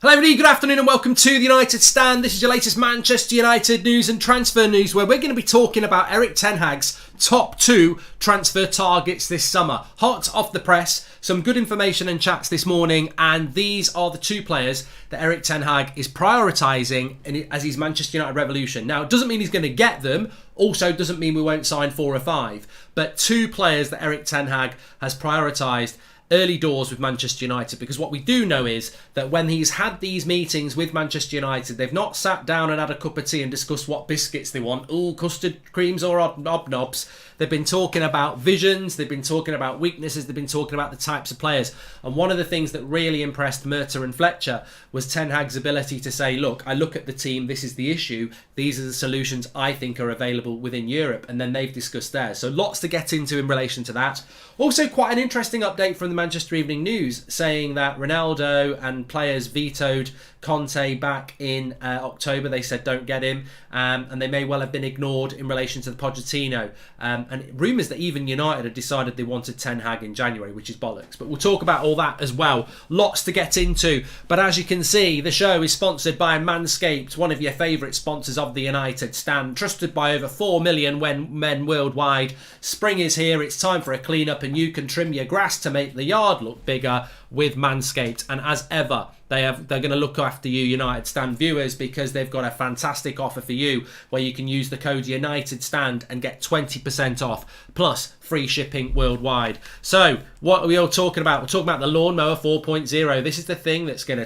Hello everybody, good afternoon and welcome to the United Stand. This is your latest Manchester United news and transfer news where we're going to be talking about Erik ten Hag's top 2 transfer targets this summer. Hot off the press, some good information and chats this morning, and these are the 2 players that Erik ten Hag is prioritising as his Manchester United revolution. Now, it doesn't mean he's going to get them, also doesn't mean we won't sign 4 or 5, but 2 players that Erik ten Hag has prioritised early doors with Manchester United, because what we do know is that when he's had these meetings with Manchester United, they've not sat down and had a cup of tea and discussed what biscuits they want, custard creams or knobs. They've been talking about visions, they've been talking about weaknesses, they've been talking about the types of players. And one of the things that really impressed Murta and Fletcher was Ten Hag's ability to say, look, I look at the team, this is the issue, these are the solutions I think are available within Europe, and then they've discussed theirs. So lots to get into in relation to that. Also, quite an interesting update from the Manchester Evening News saying that Ronaldo and players vetoed Conte back in October. They said don't get him, and they may well have been ignored in relation to the Pochettino. And rumours that even United had decided they wanted Ten Hag in January, which is bollocks. But we'll talk about all that as well. Lots to get into. But as you can see, the show is sponsored by Manscaped, one of your favourite sponsors of the United Stand, trusted by over 4 million men worldwide. Spring is here. It's time for a clean-up, and you can trim your grass to make the yard look bigger with Manscaped. And as ever, they're going to look after you United Stand viewers, because they've got a fantastic offer for you where you can use the code United Stand and get 20% off plus free shipping worldwide. So what are we all talking about? We're talking about the Lawnmower 4.0. This is the thing that's going to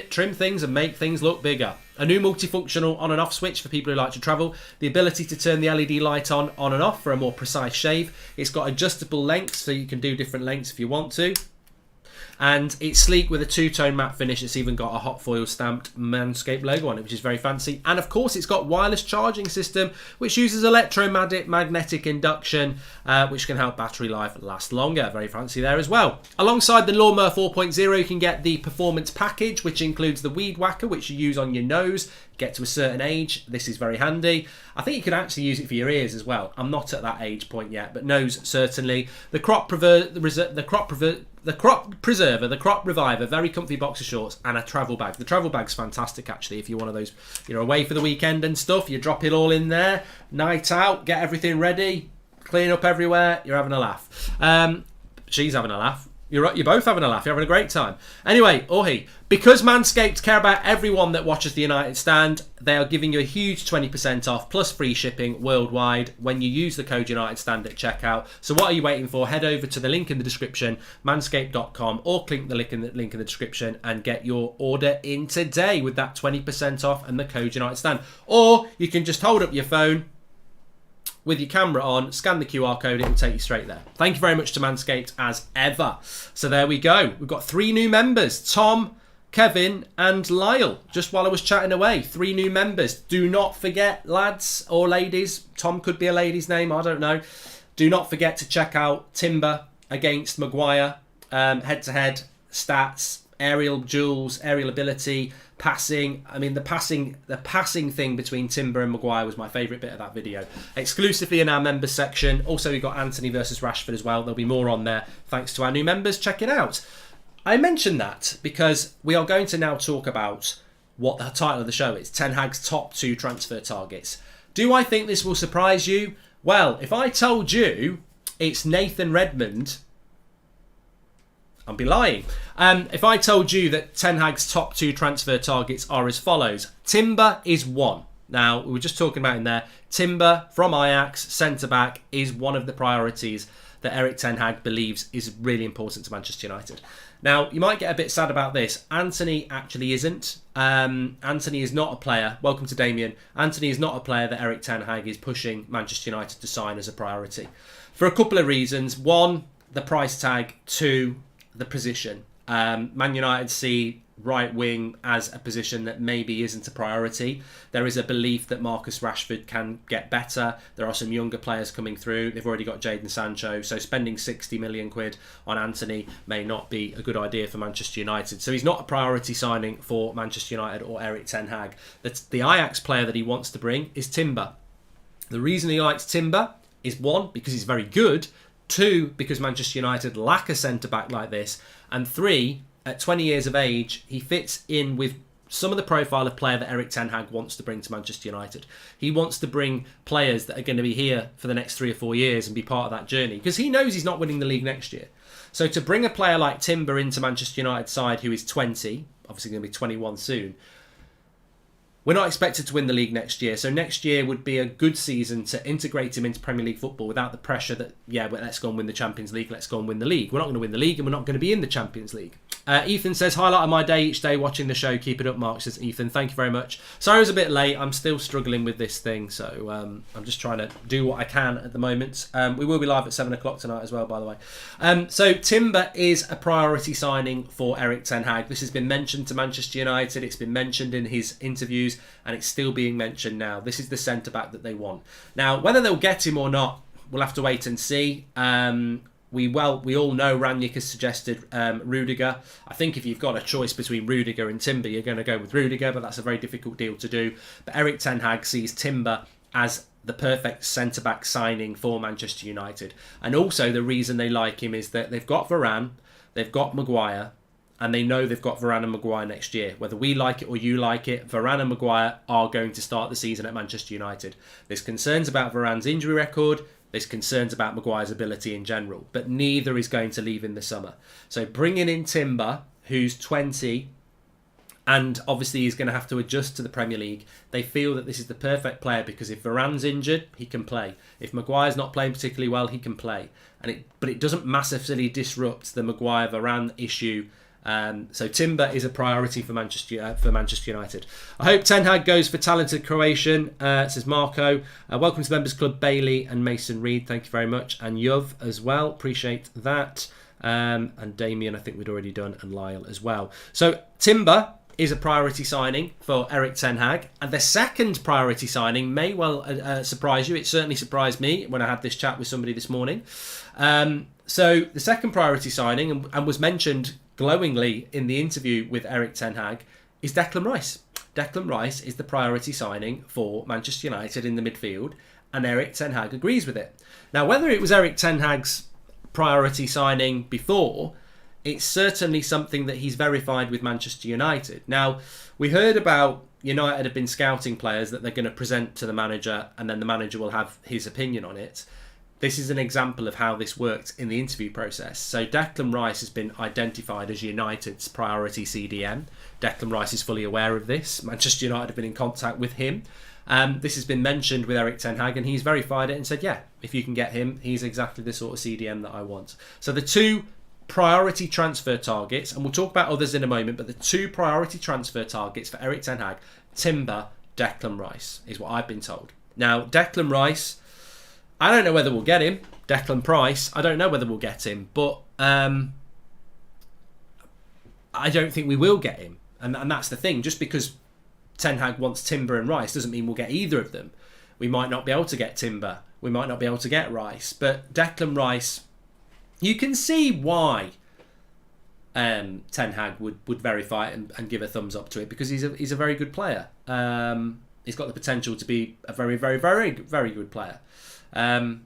trim things and make things look bigger. A new multifunctional on and off switch for people who like to travel. The ability to turn the LED light on and off for a more precise shave. It's got adjustable lengths, so you can do different lengths if you want to. And it's sleek with a 2-tone matte finish. It's even got a hot foil stamped Manscaped logo on it, which is very fancy. And of course, it's got wireless charging system, which uses electromagnetic induction, which can help battery life last longer. Very fancy there as well. Alongside the Lawnmower 4.0, you can get the Performance Package, which includes the Weed Whacker, which you use on your nose. Get to a certain age, this is very handy. I think you can actually use it for your ears as well. I'm not at that age point yet, but nose certainly. The Crop Preserver, the Crop Reviver, very comfy boxer shorts, and a travel bag. The travel bag's fantastic actually. If you're one of those, you're away for the weekend and stuff, you drop it all in there, night out, get everything ready, clean up everywhere, you're having a laugh. She's having a laugh. You're both having a laugh. You're having a great time. Anyway, because Manscaped care about everyone that watches the United Stand, they are giving you a huge 20% off plus free shipping worldwide when you use the code United Stand at checkout. So what are you waiting for? Head over to the link in the description, manscaped.com, or click the link in the description and get your order in today with that 20% off and the code United Stand. Or you can just hold up your phone with your camera on, scan the QR code, it will take you straight there. Thank you very much to Manscaped as ever. So there we go. We've got 3 new members, Tom, Kevin and Lyle. Just while I was chatting away, 3 new members. Do not forget, lads or ladies, Tom could be a lady's name, I don't know. Do not forget to check out Timber against Maguire, head-to-head stats, aerial duels, aerial ability, passing. I mean, the passing thing between Timber and Maguire was my favourite bit of that video. Exclusively in our members section. Also, we've got Anthony versus Rashford as well. There'll be more on there thanks to our new members. Check it out. I mentioned that because we are going to now talk about what the title of the show is. Ten Hag's top 2 transfer targets. Do I think this will surprise you? Well, if I told you it's Nathan Redmond, I'd be lying. If I told you that Ten Hag's top 2 transfer targets are as follows. Timber is 1. Now, we were just talking about in there. Timber from Ajax, centre-back, is one of the priorities that Erik ten Hag believes is really important to Manchester United. Now, you might get a bit sad about this. Anthony actually isn't. Anthony is not a player. Welcome to Damien. Anthony is not a player that Erik ten Hag is pushing Manchester United to sign as a priority. For a couple of reasons. 1, the price tag. 2, the position. Man United see right wing as a position that maybe isn't a priority. There is a belief that Marcus Rashford can get better. There are some younger players coming through. They've already got Jadon Sancho, so spending 60 million quid on Anthony may not be a good idea for Manchester United. So he's not a priority signing for Manchester United or Erik ten Hag. The Ajax player that he wants to bring is Timber. The reason he likes Timber is 1, because he's very good, 2, because Manchester United lack a centre-back like this, and 3, at 20 years of age, he fits in with some of the profile of player that Erik ten Hag wants to bring to Manchester United. He wants to bring players that are going to be here for the next 3 or 4 years and be part of that journey, because he knows he's not winning the league next year. So to bring a player like Timber into Manchester United's side, who is 20, obviously going to be 21 soon, we're not expected to win the league next year. So next year would be a good season to integrate him into Premier League football without the pressure that, yeah, well, let's go and win the Champions League, let's go and win the league. We're not going to win the league and we're not going to be in the Champions League. Ethan says, highlight of my day each day watching the show. Keep it up, Mark, says Ethan. Thank you very much. Sorry I was a bit late. I'm still struggling with this thing. So I'm just trying to do what I can at the moment. We will be live at 7 o'clock tonight as well, by the way. So Timber is a priority signing for Erik ten Hag. This has been mentioned to Manchester United. It's been mentioned in his interviews and it's still being mentioned now. This is the centre-back that they want. Now, whether they'll get him or not, we'll have to wait and see. We all know Rangnick has suggested Rudiger. I think if you've got a choice between Rudiger and Timber, you're going to go with Rudiger, but that's a very difficult deal to do. But Erik ten Hag sees Timber as the perfect centre-back signing for Manchester United. And also the reason they like him is that they've got Varane, they've got Maguire, and they know they've got Varane and Maguire next year. Whether we like it or you like it, Varane and Maguire are going to start the season at Manchester United. There's concerns about Varane's injury record. There's concerns about Maguire's ability in general. But neither is going to leave in the summer. So bringing in Timber, who's 20, and obviously he's going to have to adjust to the Premier League, they feel that this is the perfect player because if Varane's injured, he can play. If Maguire's not playing particularly well, he can play. But it doesn't massively disrupt the Maguire-Varane issue. So Timber is a priority for Manchester United. I hope Ten Hag goes for talented Croatian, says Marco. Welcome to the Members Club, Bailey and Mason Reed. Thank you very much. And Yuv as well. Appreciate that. And Damien, I think we'd already done, and Lyle as well. So Timber is a priority signing for Erik ten Hag. And the second priority signing may well surprise you. It certainly surprised me when I had this chat with somebody this morning. So the second priority signing, and was mentioned glowingly in the interview with Erik ten Hag, is Declan Rice. Declan Rice is the priority signing for Manchester United in the midfield, and Erik ten Hag agrees with it. Now, whether it was Erik ten Hag's priority signing before, it's certainly something that he's verified with Manchester United. Now, we heard about United have been scouting players that they're going to present to the manager, and then the manager will have his opinion on it. This is an example of how this worked in the interview process. So Declan Rice has been identified as United's priority CDM. Declan Rice is fully aware of this. Manchester United have been in contact with him. This has been mentioned with Erik ten Hag, and he's verified it and said, yeah, if you can get him, he's exactly the sort of CDM that I want. So the two priority transfer targets, and we'll talk about others in a moment, but the two priority transfer targets for Erik ten Hag, Timber, Declan Rice, is what I've been told. Now, Declan Rice, I don't know whether we'll get him. Declan Price, I don't know whether we'll get him, but I don't think we will get him. And that's the thing. Just because Ten Hag wants Timber and Rice doesn't mean we'll get either of them. We might not be able to get Timber. We might not be able to get Rice. But Declan Rice, you can see why Ten Hag would verify it and give a thumbs up to it, because he's a very good player. He's got the potential to be a very, very, very, very good player. I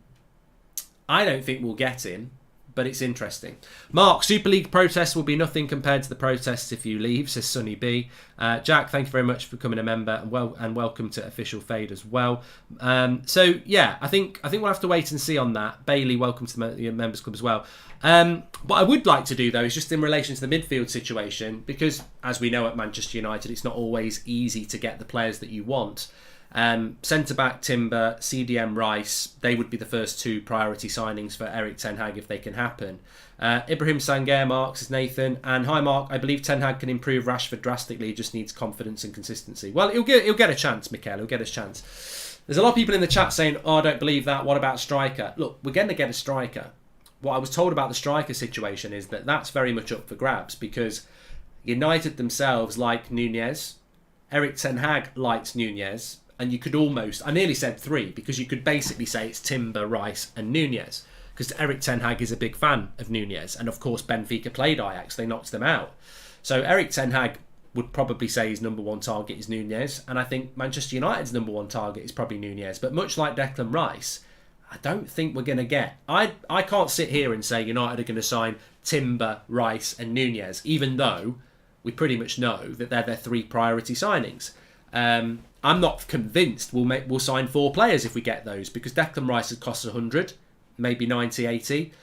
don't think we'll get him, but it's interesting. Mark, Super League protests will be nothing compared to the protests if you leave, says Sonny B. Jack, thank you very much for becoming a member, and welcome to Official Fade as well. So yeah, I think we'll have to wait and see on that. Bailey, welcome to the Members Club as well. What I would like to do though is just in relation to the midfield situation, because as we know at Manchester United, it's not always easy to get the players that you want. Centre-back Timber, CDM Rice, they would be the first two priority signings for Erik ten Hag if they can happen. Ibrahim Sangaré, Mark, says Nathan. And hi Mark, I believe Ten Hag can improve Rashford drastically, he just needs confidence and consistency. Well, he'll get a chance, Mikel, he'll get a chance. There's a lot of people in the chat saying, oh, I don't believe that, what about striker? Look, we're going to get a striker. What I was told about the striker situation is that that's very much up for grabs, because United themselves like Nunez, Erik ten Hag likes Nunez, and you could almost, I nearly said three, because you could basically say it's Timber, Rice and Nunez, because Erik ten Hag is a big fan of Nunez, and of course Benfica played Ajax, they knocked them out. So Erik ten Hag would probably say his number one target is Nunez, and I think Manchester United's number one target is probably Nunez. But much like Declan Rice, I don't think we're going to get. I can't sit here and say United are going to sign Timber, Rice and Nunez, even though we pretty much know that they're their 3 priority signings. I'm not convinced we'll sign 4 players if we get those, because Declan Rice has cost 100, maybe 90, 80.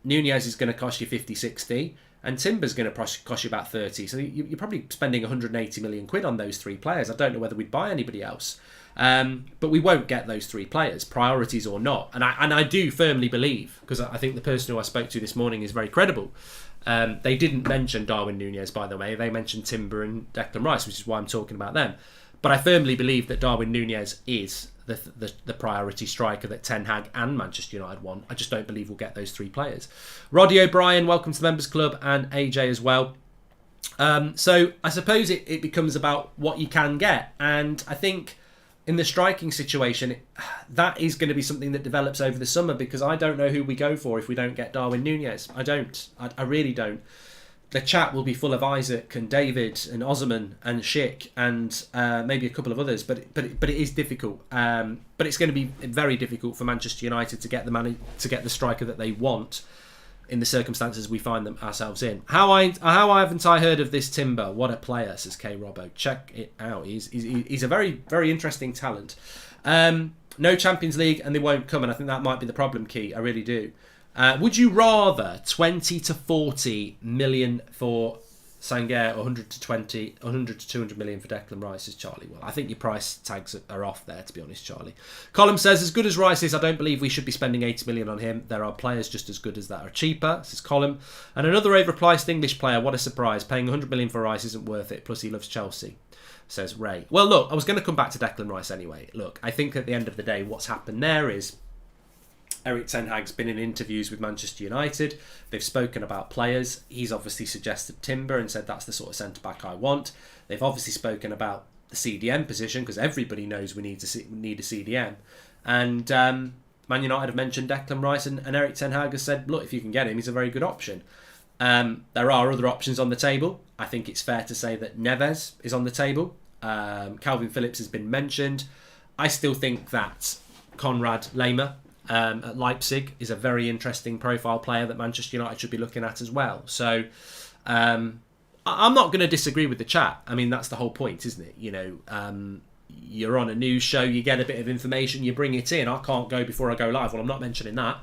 Nunez is going to cost you 50, 60. And Timber's going to cost you about 30. So you're probably spending 180 million quid on those 3 players. I don't know whether we'd buy anybody else. But we won't get those 3 players, priorities or not. And I do firmly believe, because I think the person who I spoke to this morning is very credible. They didn't mention Darwin Nunez, by the way. They mentioned Timber and Declan Rice, which is why I'm talking about them. But I firmly believe that Darwin Nunez is the priority striker that Ten Hag and Manchester United want. I just don't believe we'll get those 3 players. Roddy O'Brien, welcome to the Members Club, and AJ as well. So I suppose it becomes about what you can get. And I think in the striking situation, that is going to be something that develops over the summer, because I don't know who we go for if we don't get Darwin Nunez. I don't. I really don't. The chat will be full of Isaac and David and Osman and Schick and maybe a couple of others, but it is difficult. But it's going to be very difficult for Manchester United to get the striker that they want in the circumstances we find them ourselves in. How haven't I heard of this Timber? What a player, says K Robbo. Check it out. He's a very, very interesting talent. No Champions League, and they won't come, and I think that might be the problem, Key. I really do. Would you rather 20 to 40 million for Sangaré, 100 to 200 million for Declan Rice, says Charlie? Well, I think your price tags are off there, to be honest, Charlie. Colin says, as good as Rice is, I don't believe we should be spending 80 million on him. There are players just as good as that are cheaper, says Colin. And another overpriced English player, what a surprise. Paying 100 million for Rice isn't worth it, plus he loves Chelsea, says Ray. Well, look, I was going to come back to Declan Rice anyway. Look, I think at the end of the day, what's happened there is Erik Ten Hag's been in interviews with Manchester United. They've spoken about players. He's obviously suggested Timber and said that's the sort of centre-back I want. They've obviously spoken about the CDM position, because everybody knows we need a CDM. And Man United have mentioned Declan Rice, and Erik Ten Hag has said, look, if you can get him, he's a very good option. There are other options on the table. I think it's fair to say that Neves is on the table. Calvin Phillips has been mentioned. I still think that Konrad Laimer at Leipzig is a very interesting profile player that Manchester United should be looking at as well. So I'm not going to disagree with the chat. I mean, that's the whole point, isn't it? You know, you're on a news show, you get a bit of information, you bring it in. I can't go before I go live. Well, I'm not mentioning that.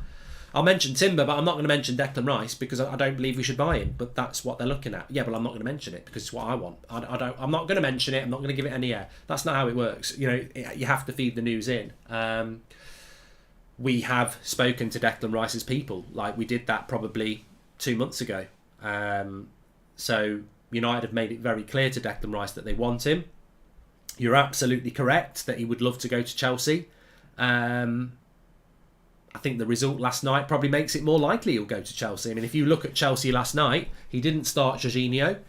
I'll mention Timber, but I'm not going to mention Declan Rice because I don't believe we should buy him. But that's what they're looking at. Yeah, but I'm not going to mention it because it's what I want. I'm not going to mention it. I'm not going to give it any air. That's not how it works. You know, you have to feed the news in. We have spoken to Declan Rice's people, like we did that probably 2 months ago. So United have made it very clear to Declan Rice that they want him. You're absolutely correct that he would love to go to Chelsea. I think the result last night probably makes it more likely he'll go to Chelsea. I mean, if you look at Chelsea last night, he didn't start Jorginho.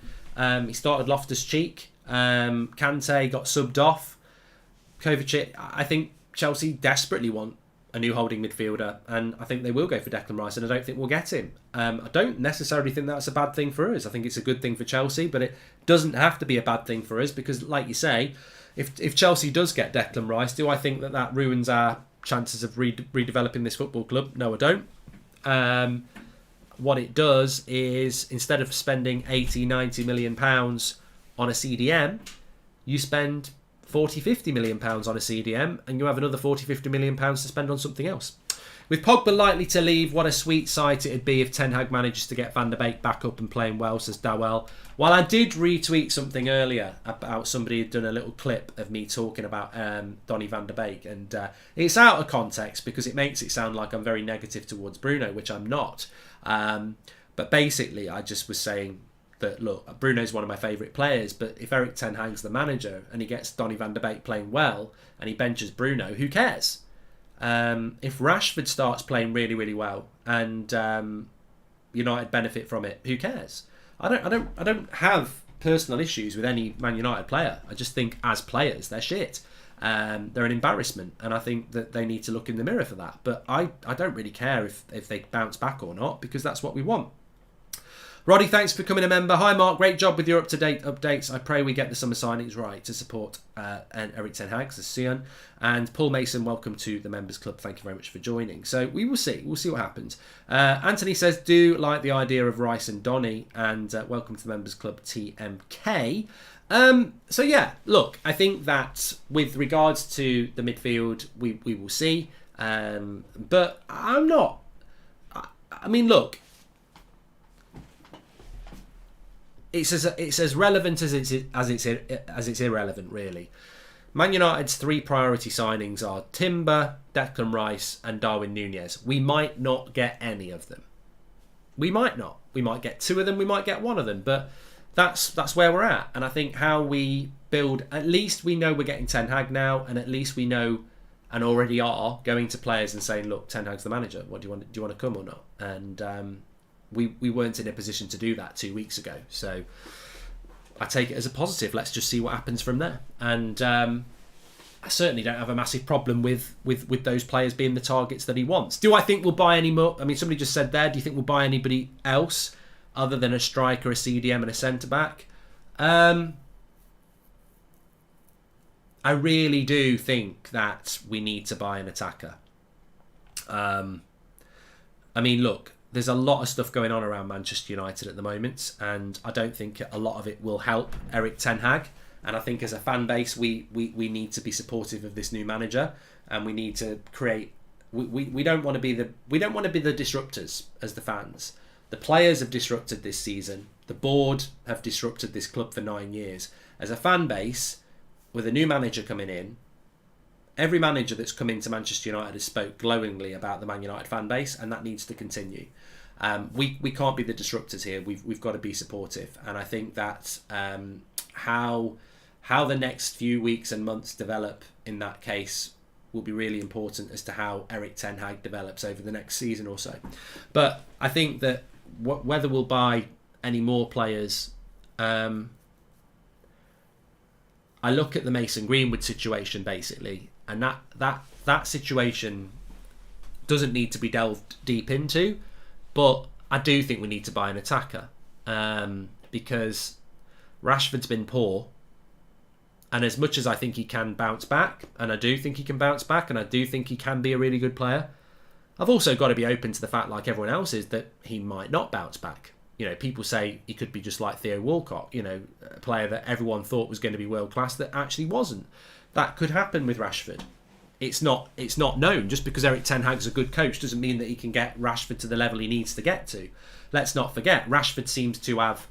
He started Loftus-Cheek. Kante got subbed off. Kovacic. I think Chelsea desperately want a new holding midfielder, and I think they will go for Declan Rice, and I don't think we'll get him. I don't necessarily think that's a bad thing for us. I think it's a good thing for Chelsea, but it doesn't have to be a bad thing for us because, like you say, if Chelsea does get Declan Rice, do I think that ruins our chances of redeveloping this football club? No, I don't. What it does is, instead of spending 80, 90 million pounds on a CDM, you spend 40, 50 million pounds on a CDM, and you have another 40, 50 million pounds to spend on something else. With Pogba likely to leave, what a sweet sight it'd be if Ten Hag manages to get Van der Beek back up and playing well, says Dawell. Well, I did retweet something earlier about somebody had done a little clip of me talking about Donny van der Beek, and it's out of context because it makes it sound like I'm very negative towards Bruno, which I'm not. But basically, I just was saying that, look, Bruno's one of my favourite players, but if Erik Ten Hag's the manager and he gets Donny van der Beek playing well and he benches Bruno, who cares? If Rashford starts playing really, really well and United benefit from it, who cares? I don't have personal issues with any Man United player. I just think as players they're shit. They're an embarrassment, and I think that they need to look in the mirror for that. But I don't really care if they bounce back or not, because that's what we want. Roddy, thanks for becoming a member. Hi, Mark. Great job with your up-to-date updates. I pray we get the summer signings right to support Erik ten Hag, the Sion. And Paul Mason, welcome to the Members Club. Thank you very much for joining. So we will see. We'll see what happens. Anthony says, do like the idea of Rice and Donny. And welcome to the Members Club, TMK. So, yeah, look, I think that with regards to the midfield, we will see. But I'm not... I mean, look... It's as relevant as it's irrelevant, really. Man United's 3 priority signings are Timber, Declan Rice and Darwin Nunez. We might not get any of them. We might not. We might get 2 of them. We might get 1 of them. But that's where we're at. And I think how we build... At least we know we're getting Ten Hag now. And at least we know, and already are, going to players and saying, look, Ten Hag's the manager. What do you want to come or not? And... We weren't in a position to do that 2 weeks ago, so I take it as a positive. Let's just see what happens from there. And I certainly don't have a massive problem with those players being the targets that he wants. Do I think we'll buy any more? I mean, somebody just said there, do you think we'll buy anybody else other than a striker, a CDM and a centre-back? I really do think that we need to buy an attacker. I mean, look, there's a lot of stuff going on around Manchester United at the moment, and I don't think a lot of it will help Erik ten Hag. And I think as a fan base, we need to be supportive of this new manager, and we need to create. We don't want to be the disruptors as the fans. The players have disrupted this season. The board have disrupted this club for 9 years. As a fan base, with a new manager coming in. Every manager that's come into Manchester United has spoke glowingly about the Man United fan base, and that needs to continue. We can't be the disruptors here. We've got to be supportive, and I think that how the next few weeks and months develop in that case will be really important as to how Erik ten Hag develops over the next season or so. But I think that whether we'll buy any more players, I look at the Mason Greenwood situation basically. And that situation doesn't need to be delved deep into, but I do think we need to buy an attacker because Rashford's been poor, and as much as I think he can bounce back, and I do think he can bounce back, and I do think he can be a really good player, I've also got to be open to the fact, like everyone else is, that he might not bounce back. You know, people say he could be just like Theo Walcott, you know, a player that everyone thought was going to be world class that actually wasn't. That could happen with Rashford. It's not known. Just because Erik ten Hag's a good coach doesn't mean that he can get Rashford to the level he needs to get to. Let's not forget, Rashford seems to have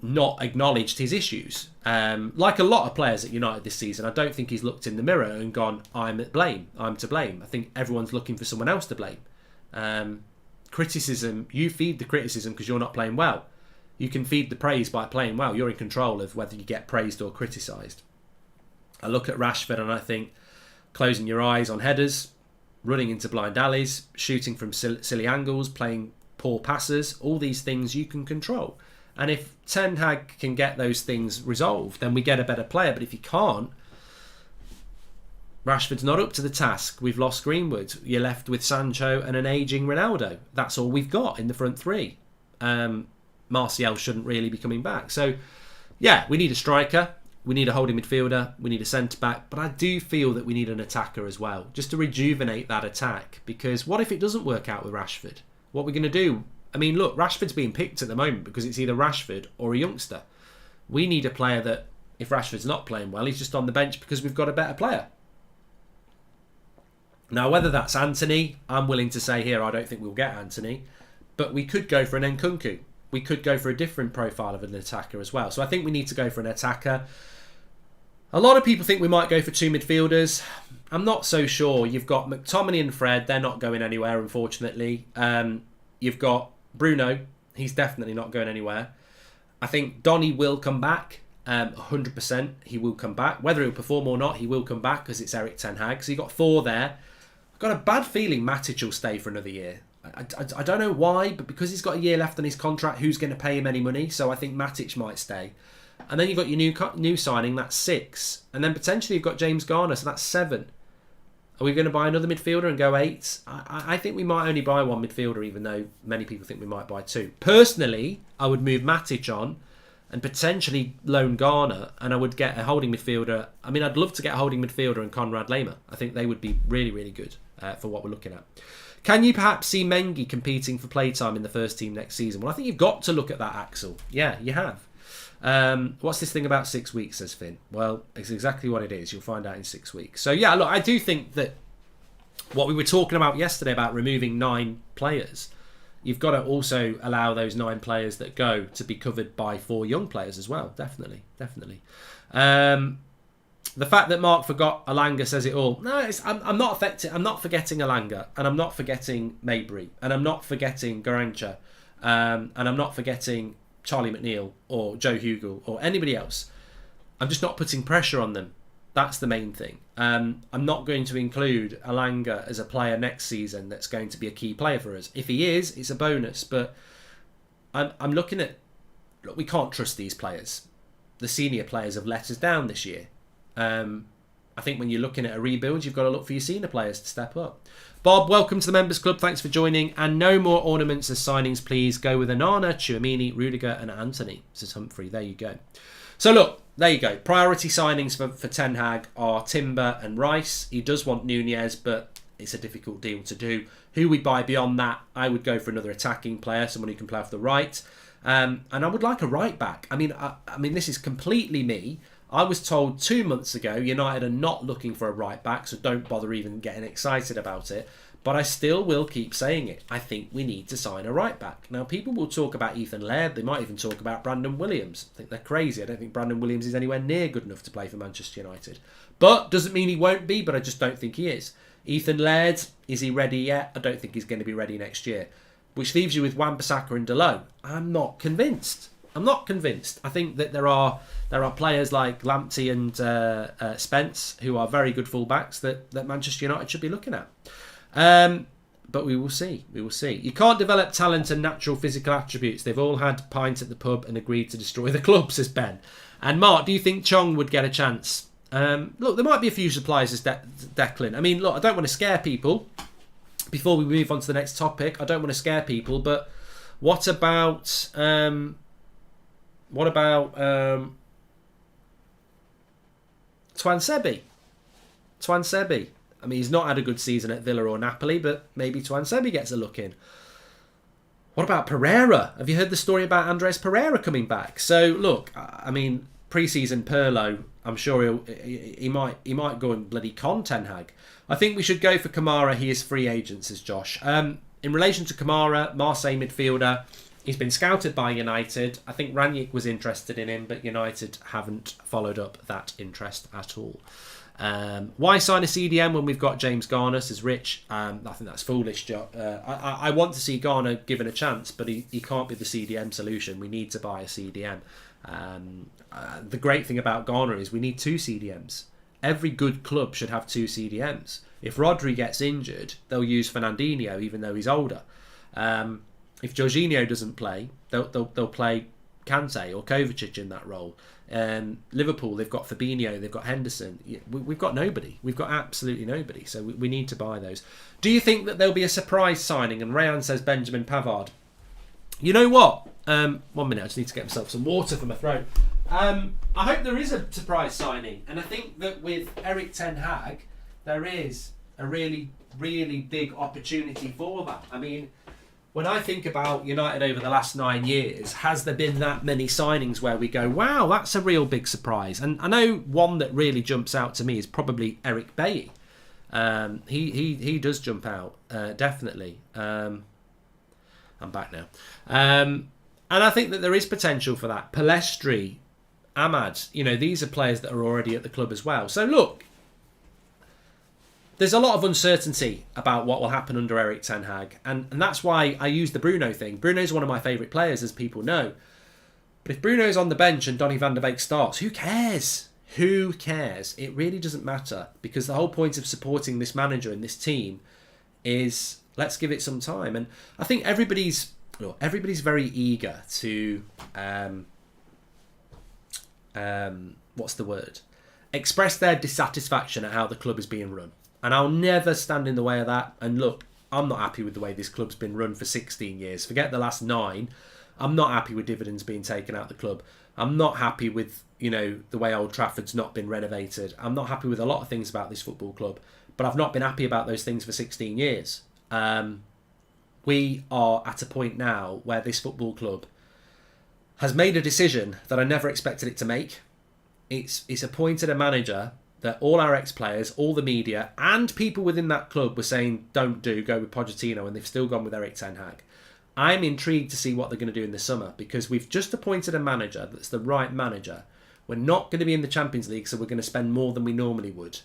not acknowledged his issues. Like a lot of players at United this season, I don't think he's looked in the mirror and gone, I'm to blame. I think everyone's looking for someone else to blame. Criticism, you feed the criticism because you're not playing well. You can feed the praise by playing well. You're in control of whether you get praised or criticised. I look at Rashford and I think closing your eyes on headers, running into blind alleys, shooting from silly angles, playing poor passes, all these things you can control. And if Ten Hag can get those things resolved, then we get a better player. But if he can't, Rashford's not up to the task. We've lost Greenwood. You're left with Sancho and an ageing Ronaldo. That's all we've got in the front three. Martial shouldn't really be coming back. So, yeah, we need a striker. We need a holding midfielder. We need a centre-back. But I do feel that we need an attacker as well, just to rejuvenate that attack. Because what if it doesn't work out with Rashford? What are we going to do? I mean, look, Rashford's being picked at the moment because it's either Rashford or a youngster. We need a player that, if Rashford's not playing well, he's just on the bench because we've got a better player. Now, whether that's Anthony, I'm willing to say here, I don't think we'll get Anthony. But we could go for an Nkunku. We could go for a different profile of an attacker as well. So I think we need to go for an attacker. A lot of people think we might go for two midfielders. I'm not so sure. You've got McTominay and Fred. They're not going anywhere, unfortunately. You've got Bruno. He's definitely not going anywhere. I think Donny will come back. 100% he will come back. Whether he'll perform or not, he will come back because it's Erik ten Hag. So you've got four there. I've got a bad feeling Matic will stay for another year. I don't know why, but because he's got a year left on his contract, who's going to pay him any money? So I think Matic might stay. And then you've got your new signing, that's 6. And then potentially you've got James Garner, so that's 7. Are we going to buy another midfielder and go 8? I think we might only buy one midfielder, even though many people think we might buy 2. Personally, I would move Matic on and potentially loan Garner, and I would get a holding midfielder. I mean, I'd love to get a holding midfielder and Conrad Lema. I think they would be really, really good for what we're looking at. Can you perhaps see Mengi competing for playtime in the first team next season? Well, I think you've got to look at that, Axel. Yeah, you have. What's this thing about 6 weeks, says Finn? Well, it's exactly what it is. You'll find out in 6 weeks. So, yeah, look, I do think that what we were talking about yesterday about removing 9 players, you've got to also allow those 9 players that go to be covered by 4 young players as well. Definitely. The fact that Mark forgot Alanga says it all. No, I'm not affected. I'm not forgetting Alanga, and I'm not forgetting Mabry, and I'm not forgetting Garancha, and I'm not forgetting Charlie McNeil or Joe Hugel or anybody else. I'm just not putting pressure on them. That's the main thing. I'm not going to include Alanga as a player next season that's going to be a key player for us. If he is, it's a bonus. But I'm looking at... Look, we can't trust these players. The senior players have let us down this year. I think when you're looking at a rebuild, you've got to look for your senior players to step up. Bob, welcome to the Members Club. Thanks for joining. And no more ornaments as signings, please. Go with Onana, Tchouameni, Rudiger and Anthony, says Humphrey. There you go. So look, there you go. Priority signings for Ten Hag are Timber and Rice. He does want Nunez, but it's a difficult deal to do. Who we buy beyond that, I would go for another attacking player, someone who can play off the right. And I would like a right back. I mean, this is completely me. I was told 2 months ago United are not looking for a right back, so don't bother even getting excited about it. But I still will keep saying it. I think we need to sign a right back. Now, people will talk about Ethan Laird. They might even talk about Brandon Williams. I think they're crazy. I don't think Brandon Williams is anywhere near good enough to play for Manchester United. But doesn't mean he won't be, but I just don't think he is. Ethan Laird, is he ready yet? I don't think he's going to be ready next year. Which leaves you with Wan-Bissaka and Dalot. I'm not convinced. I think that there are players like Lamptey and Spence who are very good fullbacks that Manchester United should be looking at. But we will see. You can't develop talent and natural physical attributes. They've all had pints at the pub and agreed to destroy the club, says Ben. And Mark, do you think Chong would get a chance? Look, there might be a few surprises, Declan. I mean, look, I don't want to scare people. Before we move on to the next topic, I don't want to scare people, but what about... Twansebi? I mean, he's not had a good season at Villa or Napoli, but maybe Twansebi gets a look in. What about Pereira? Have you heard the story about Andres Pereira coming back? So, look, I mean, pre-season Pirlo, I'm sure he might go and bloody con Ten Hag. I think we should go for Kamara. He is free agent, says Josh. In relation to Kamara, Marseille midfielder, he's been scouted by United. I think Ranić was interested in him, but United haven't followed up that interest at all. Why sign a CDM when we've got James Garner, says Rich? I think that's foolish. I want to see Garner given a chance, but he can't be the CDM solution. We need to buy a CDM. The great thing about Garner is we need 2 CDMs. Every good club should have 2 CDMs. If Rodri gets injured, they'll use Fernandinho, even though he's older. If Jorginho doesn't play, they'll play Kante or Kovacic in that role. Liverpool, they've got Fabinho, they've got Henderson. We've got nobody. We've got absolutely nobody. So we need to buy those. Do you think that there'll be a surprise signing? And Rayan says Benjamin Pavard. You know what? 1 minute, I just need to get myself some water for my throat. I hope there is a surprise signing. And I think that with Erik Ten Hag, there is a really, really big opportunity for that. I mean, when I think about United over the last 9 years, has there been that many signings where we go, wow, that's a real big surprise? And I know one that really jumps out to me is probably Eric Bailly. He does jump out, definitely. I'm back now. And I think that there is potential for that. Palestri, Ahmad, these are players that are already at the club as well. So look, there's a lot of uncertainty about what will happen under Erik Ten Hag. And that's why I use the Bruno thing. Bruno's one of my favourite players, as people know. But if Bruno's on the bench and Donny van der Beek starts, who cares? Who cares? It really doesn't matter. Because the whole point of supporting this manager and this team is let's give it some time. And I think everybody's very eager to... what's the word? Express their dissatisfaction at how the club is being run. And I'll never stand in the way of that. And look, I'm not happy with the way this club's been run for 16 years. Forget the last 9. I'm not happy with dividends being taken out of the club. I'm not happy with, the way Old Trafford's not been renovated. I'm not happy with a lot of things about this football club. But I've not been happy about those things for 16 years. We are at a point now where this football club has made a decision that I never expected it to make. It's appointed a manager that all our ex-players, all the media, and people within that club were saying, go with Pochettino, and they've still gone with Erik ten Hag. I'm intrigued to see what they're going to do in the summer, because we've just appointed a manager that's the right manager. We're not going to be in the Champions League, so we're going to spend more than we normally would.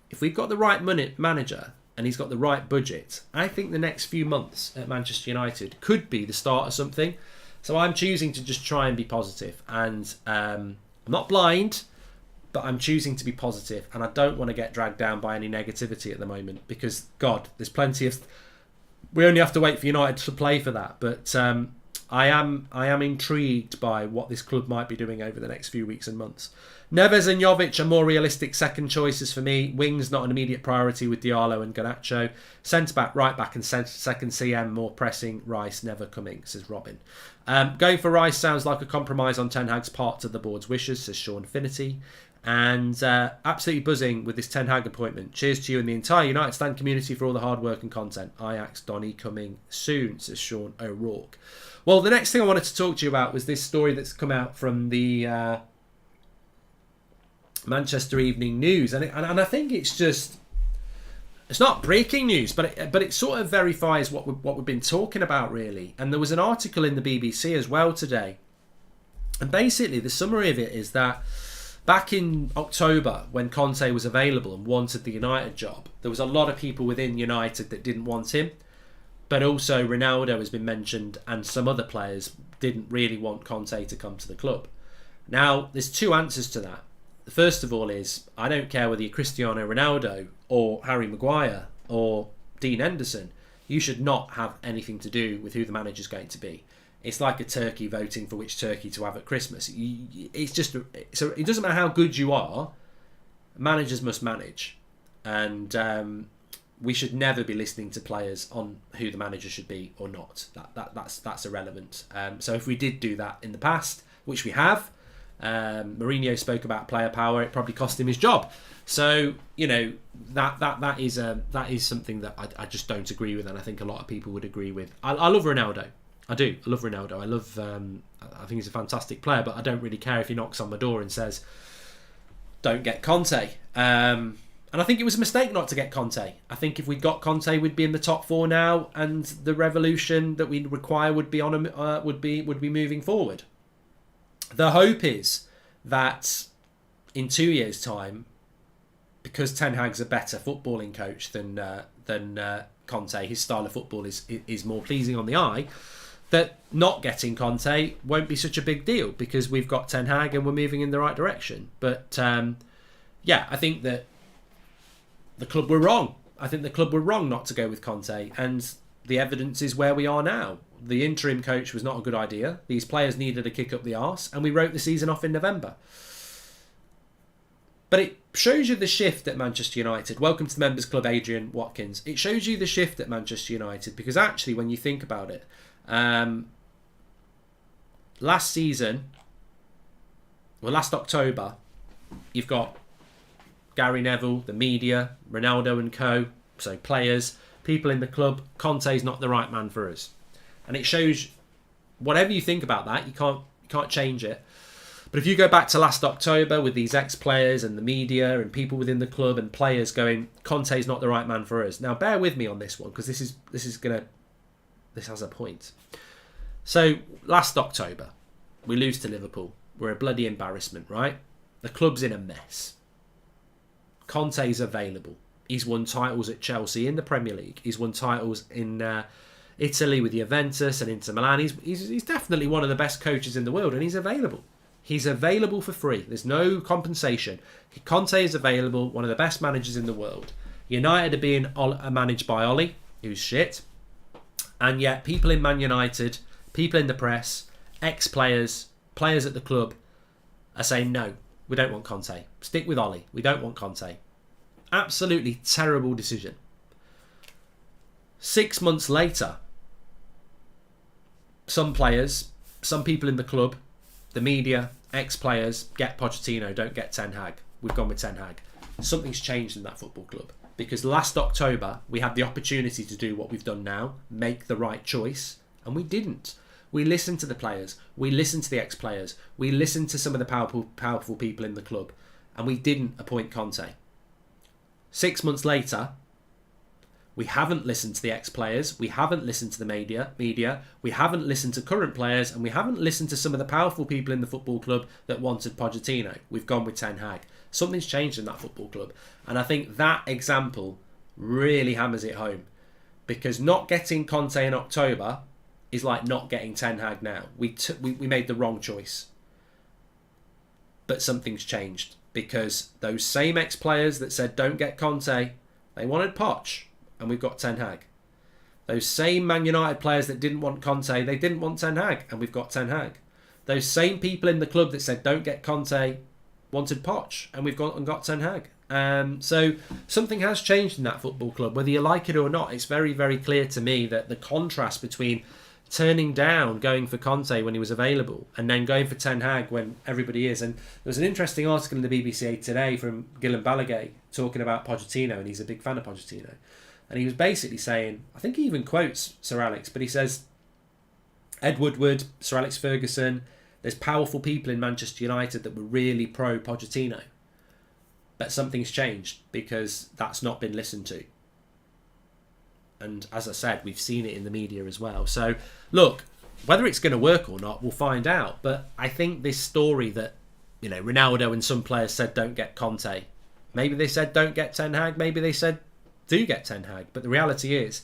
If we've got the right manager, and he's got the right budget, I think the next few months at Manchester United could be the start of something. So I'm choosing to just try and be positive. And I'm not blind, but I'm choosing to be positive, and I don't want to get dragged down by any negativity at the moment, because, God, there's plenty of... We only have to wait for United to play for that. But I am intrigued by what this club might be doing over the next few weeks and months. Neves and Jovic are more realistic second choices for me. Wings not an immediate priority with Diallo and Garnacho. Centre-back, right-back and second CM, more pressing. Rice never coming, says Robin. Going for Rice sounds like a compromise on Ten Hag's part to the board's wishes, says Sean Finity. And absolutely buzzing with this Ten Hag appointment. Cheers to you and the entire United Stand community for all the hard work and content. Ajax Donny coming soon, says Sean O'Rourke. Well, the next thing I wanted to talk to you about was this story that's come out from the Manchester Evening News, and I think it's not breaking news, but it sort of verifies what we've been talking about, really. And there was an article in the BBC as well today, and basically the summary of it is that back in October, when Conte was available and wanted the United job, there was a lot of people within United that didn't want him. But also Ronaldo has been mentioned, and some other players didn't really want Conte to come to the club. Now, there's two answers to that. The first of all is, I don't care whether you're Cristiano Ronaldo or Harry Maguire or Dean Henderson. You should not have anything to do with who the manager's going to be. It's like a turkey voting for which turkey to have at Christmas. So it doesn't matter how good you are, managers must manage. And we should never be listening to players on who the manager should be or not. That's irrelevant. So if we did do that in the past, which we have, Mourinho spoke about player power. It probably cost him his job. So that is something that I just don't agree with, and I think a lot of people would agree with. I love Ronaldo. I do. I love Ronaldo. I think he's a fantastic player, but I don't really care if he knocks on my door and says, "Don't get Conte." And I think it was a mistake not to get Conte. I think if we got Conte, we'd be in the top 4 now, and the revolution that we require would be would be moving forward. The hope is that in 2 years' time, because Ten Hag's a better footballing coach than Conte, his style of football is more pleasing on the eye, that not getting Conte won't be such a big deal, because we've got Ten Hag and we're moving in the right direction. But I think that the club were wrong. I think the club were wrong not to go with Conte, and the evidence is where we are now. The interim coach was not a good idea. These players needed a kick up the arse, and we wrote the season off in November. But it shows you the shift at Manchester United. Welcome to the Members Club, Adrian Watkins. It shows you the shift at Manchester United, because actually, when you think about it, last October, you've got Gary Neville, the media, Ronaldo and co, so players, people in the club, Conte's not the right man for us. And it shows, whatever you think about that, you can't change it. But if you go back to last October with these ex-players and the media and people within the club and players going, Conte's not the right man for us. Now, bear with me on this one, because this has a point. So, last October, we lose to Liverpool. We're a bloody embarrassment, right? The club's in a mess. Conte's available. He's won titles at Chelsea in the Premier League. He's won titles in Italy with Juventus and Inter Milan. He's definitely one of the best coaches in the world, and he's available. He's available for free. There's no compensation. Conte is available, one of the best managers in the world. United are being managed by Ollie, who's shit. And yet people in Man United, people in the press, ex-players, players at the club are saying, no, we don't want Conte. Stick with Ollie. We don't want Conte. Absolutely terrible decision. 6 months later, some players, some people in the club, the media, ex-players get Pochettino, don't get Ten Hag. We've gone with Ten Hag. Something's changed in that football club. Because last October, we had the opportunity to do what we've done now, make the right choice, and we didn't. We listened to the players. We listened to the ex-players. We listened to some of the powerful people in the club, and we didn't appoint Conte. 6 months later, we haven't listened to the ex-players. We haven't listened to the media. We haven't listened to current players, and we haven't listened to some of the powerful people in the football club that wanted Pochettino. We've gone with Ten Hag. Something's changed in that football club. And I think that example really hammers it home. Because not getting Conte in October is like not getting Ten Hag now. We made the wrong choice. But something's changed. Because those same ex-players that said don't get Conte, they wanted Poch. And we've got Ten Hag. Those same Man United players that didn't want Conte, they didn't want Ten Hag. And we've got Ten Hag. Those same people in the club that said don't get Conte wanted Poch, and we've got Ten Hag. So something has changed in that football club, whether you like it or not. It's very, very clear to me that the contrast between turning down going for Conte when he was available and then going for Ten Hag when everybody is. And there was an interesting article in the BBC today from Guillem Balaguer talking about Pochettino, and he's a big fan of Pochettino. And he was basically saying, I think he even quotes Sir Alex, but he says, Ed Woodward, Sir Alex Ferguson, there's powerful people in Manchester United that were really pro Pochettino. But something's changed because that's not been listened to. And as I said, we've seen it in the media as well. So, look, whether it's going to work or not, we'll find out. But I think this story that, you know, Ronaldo and some players said don't get Conte. Maybe they said don't get Ten Hag. Maybe they said do get Ten Hag. But the reality is,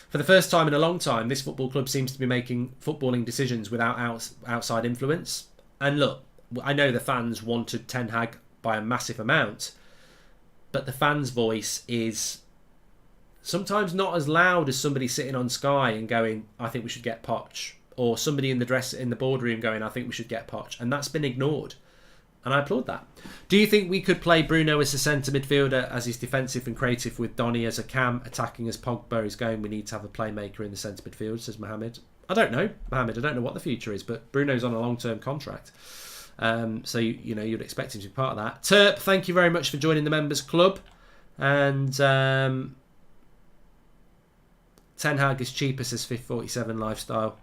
for the first time in a long time, this football club seems to be making footballing decisions without outside influence. And look, I know the fans wanted Ten Hag by a massive amount, but the fans' voice is sometimes not as loud as somebody sitting on Sky and going, I think we should get Poch, or somebody in the boardroom going, I think we should get Poch, and that's been ignored. And I applaud that. Do you think we could play Bruno as a centre midfielder as he's defensive and creative with Donny as a cam, attacking as Pogba is going? We need to have a playmaker in the centre midfield, says Mohammed. I don't know, Mohammed. I don't know what the future is, but Bruno's on a long-term contract. So, you know, you'd expect him to be part of that. Terp, thank you very much for joining the members club. And Ten Hag is cheaper, says 547 Lifestyle.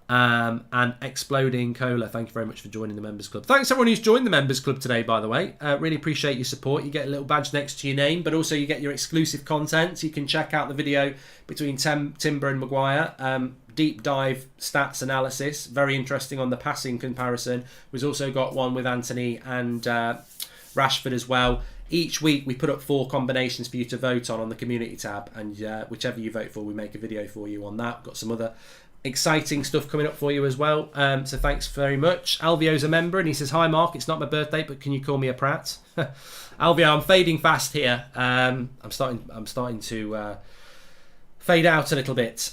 And Exploding Cola, thank you very much for joining the members club. Thanks everyone who's joined the members club today, by the way. Really appreciate your support. You get a little badge next to your name, but also you get your exclusive content. You can check out the video between Timber and Maguire. Deep dive stats analysis, very interesting on the passing comparison. We've also got one with Anthony and Rashford as well. Each week we put up 4 combinations for you to vote on the community tab, and whichever you vote for, we make a video for you on that. We've got some other exciting stuff coming up for you as well, so thanks very much. Alvio's a member and he says, hi Mark, it's not my birthday, but can you call me a prat? Alvio, I'm fading fast here. I'm starting to fade out a little bit.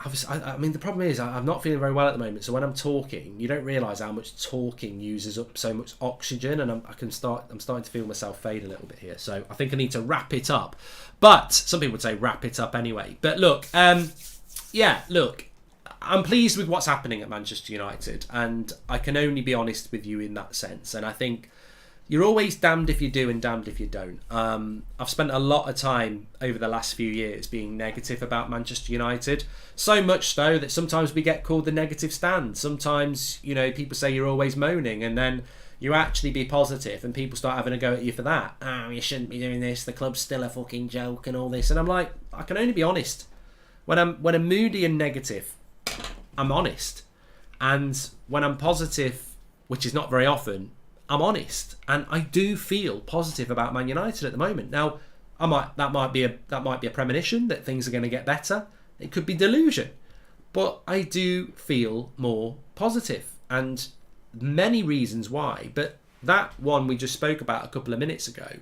Obviously, I mean, the problem is I'm not feeling very well at the moment, so when I'm talking, you don't realise how much talking uses up so much oxygen, and I'm starting to feel myself fade a little bit here, so I think I need to wrap it up. But some people would say wrap it up anyway. But look, yeah, look, I'm pleased with what's happening at Manchester United, and I can only be honest with you in that sense. And I think you're always damned if you do and damned if you don't. I've spent a lot of time over the last few years being negative about Manchester United, so much so that sometimes we get called the negative stand. Sometimes, you know, people say you're always moaning, and then you actually be positive and people start having a go at you for that. Oh, you shouldn't be doing this, the club's still a fucking joke and all this. And I'm like, I can only be honest. When I'm moody and negative, I'm honest. And when I'm positive, which is not very often, I'm honest. And I do feel positive about Man United at the moment. Now, that might be a premonition that things are going to get better. It could be delusion. But I do feel more positive. And many reasons why. But that one we just spoke about a couple of minutes ago,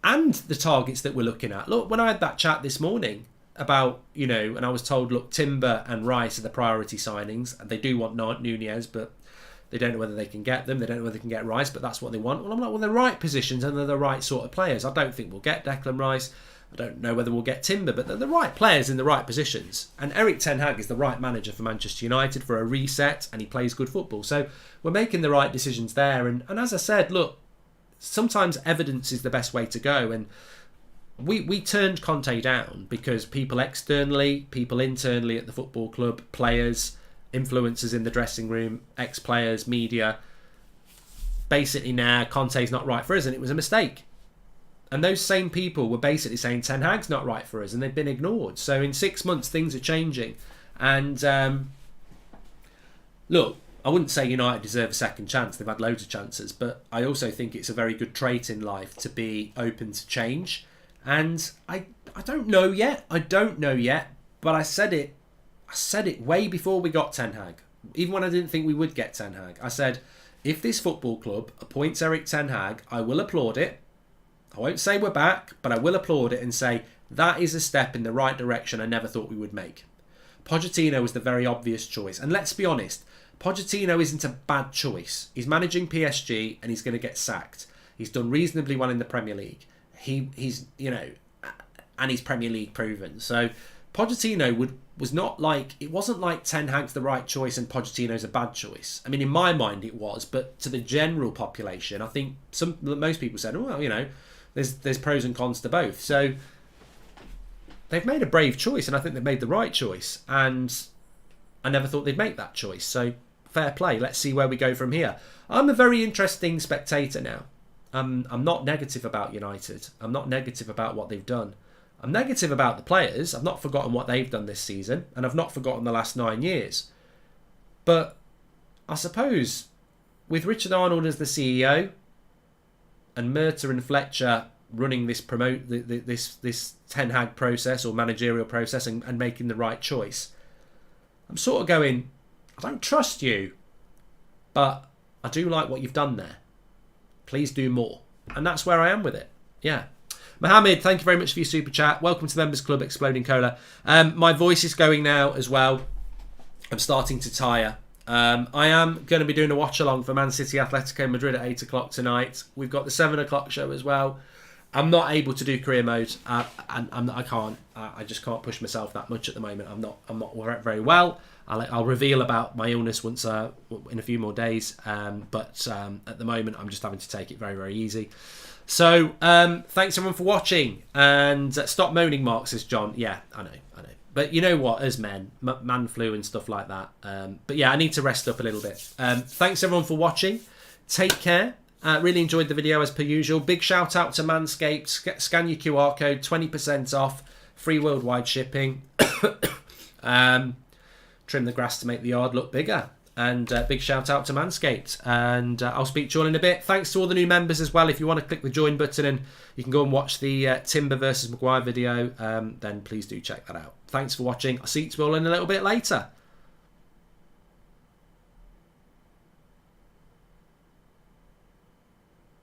and the targets that we're looking at. Look, when I had that chat this morning about, you know, and I was told, look, Timber and Rice are the priority signings, and they do want Nunez, but They don't know whether they can get them. They don't know whether they can get Rice, but that's what they want. Well, I'm like, well, they're right positions and they're the right sort of players. I don't think we'll get Declan Rice. I don't know whether we'll get Timber, but they're the right players in the right positions. And Erik ten Hag is the right manager for Manchester United for a reset, and he plays good football. So we're making the right decisions there. And as I said, look, sometimes evidence is the best way to go. And we turned Conte down because people externally, people internally at the football club, players, influencers in the dressing room, ex-players, media, basically now Conte's not right for us, and it was a mistake. And those same people were basically saying Ten Hag's not right for us, and they've been ignored. So in 6 months, things are changing. And look, I wouldn't say United deserve a second chance. They've had loads of chances. But I also think it's a very good trait in life to be open to change. And I don't know yet. I don't know yet. But I said it way before we got Ten Hag. Even when I didn't think we would get Ten Hag. I said, if this football club appoints Erik ten Hag, I will applaud it. I won't say we're back, but I will applaud it and say that is a step in the right direction I never thought we would make. Pochettino was the very obvious choice. And let's be honest, Pochettino isn't a bad choice. He's managing PSG and he's going to get sacked. He's done reasonably well in the Premier League. He's and he's Premier League proven. So Pochettino was not like, it wasn't like Ten Hag's the right choice and Pochettino's a bad choice. I mean, in my mind it was, but to the general population, I think most people said, well, there's pros and cons to both. So they've made a brave choice, and I think they've made the right choice. And I never thought they'd make that choice. So fair play. Let's see where we go from here. I'm a very interesting spectator now. I'm not negative about United. I'm not negative about what they've done. I'm negative about the players. I've not forgotten what they've done this season, and I've not forgotten the last 9 years. But I suppose with Richard Arnold as the CEO and Murta and Fletcher running this this Ten Hag process or managerial process and making the right choice, I'm sort of going, I don't trust you, but I do like what you've done there. Please do more. And that's where I am with it. Yeah. Mohammed, thank you very much for your super chat. Welcome to the Members Club, Exploding Cola. My voice is going now as well. I'm starting to tire. I am going to be doing a watch along for Man City Atletico Madrid at 8 o'clock tonight. We've got the 7 o'clock show as well. I'm not able to do career mode. I can't. I just can't push myself that much at the moment. I'm not very well. I'll reveal about my illness once in a few more days. But at the moment, I'm just having to take it very, very easy. So thanks everyone for watching, and stop moaning, Mark, says John. Yeah, I know. But you know what, as men, man flu and stuff like that. But yeah, I need to rest up a little bit. Thanks everyone for watching. Take care. Really enjoyed the video as per usual. Big shout out to Manscaped. Scan your QR code, 20% off, free worldwide shipping. Trim the grass to make the yard look bigger. And big shout out to Manscaped. And I'll speak to you all in a bit. Thanks to all the new members as well. If you want to click the join button and you can go and watch the Timber versus Maguire video, then please do check that out. Thanks for watching. I'll see you all in a little bit later.